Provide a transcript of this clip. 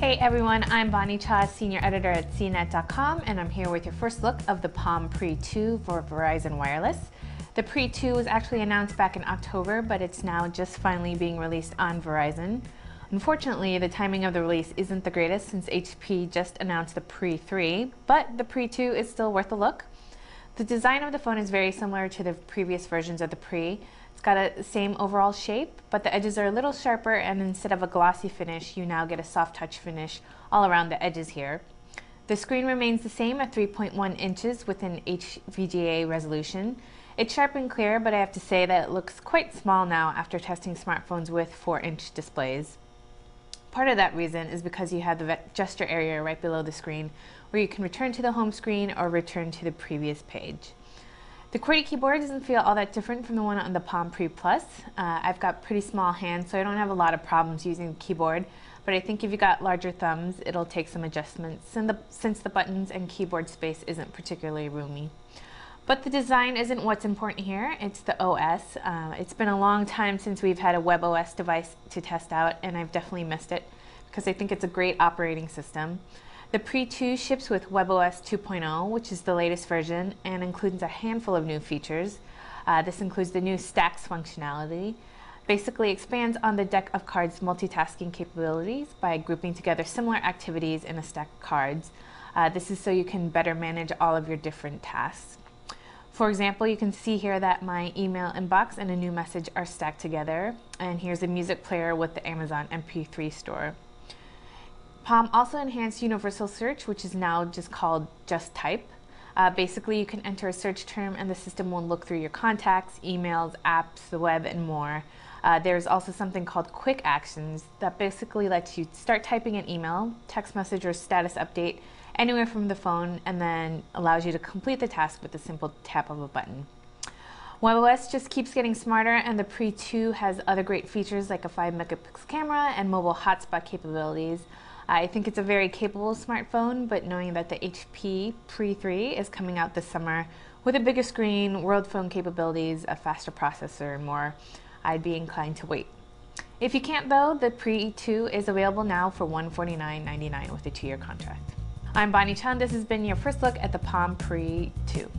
Hey everyone, I'm Bonnie Cha, Senior Editor at CNET.com, and I'm here with your first look of the Palm Pre 2 for Verizon Wireless. The Pre 2 was actually announced back in October, but it's now just finally being released on Verizon. Unfortunately, the timing of the release isn't the greatest since HP just announced the Pre 3, but the Pre 2 is still worth a look. The design of the phone is very similar to the previous versions of the Pre. It's got the same overall shape, but the edges are a little sharper, and instead of a glossy finish, you now get a soft touch finish all around the edges here. The screen remains the same at 3.1 inches with an HVGA resolution. It's sharp and clear, but I have to say that it looks quite small now after testing smartphones with 4-inch displays. Part of that reason is because you have the gesture area right below the screen where you can return to the home screen or return to the previous page. The QWERTY keyboard doesn't feel all that different from the one on the Palm Pre Plus. I've got pretty small hands, so I don't have a lot of problems using the keyboard, but I think if you got larger thumbs, it'll take some adjustments since the buttons and keyboard space isn't particularly roomy. But the design isn't what's important here, it's the OS. It's been a long time since we've had a WebOS device to test out, and I've definitely missed it because I think it's a great operating system. The Pre 2 ships with WebOS 2.0, which is the latest version, and includes a handful of new features. This includes the new Stacks functionality. Basically expands on the deck of cards multitasking capabilities by grouping together similar activities in a stack of cards. This is so you can better manage all of your different tasks. For example, you can see here that my email inbox and a new message are stacked together, and here's a music player with the Amazon MP3 store. Palm also enhanced universal search, which is now just called Just Type. Basically, you can enter a search term and the system will look through your contacts, emails, apps, the web, and more. There's also something called Quick Actions that basically lets you start typing an email, text message, or status update anywhere from the phone, and then allows you to complete the task with a simple tap of a button. WebOS just keeps getting smarter, and the Pre 2 has other great features like a 5-megapixel camera and mobile hotspot capabilities. I think it's a very capable smartphone, but knowing that the HP Pre 3 is coming out this summer with a bigger screen, world phone capabilities, a faster processor, and more, I'd be inclined to wait. If you can't though, the Pre 2 is available now for $149.99 with a 2-year contract. I'm Bonnie Chan. This has been your first look at the Palm Pre 2.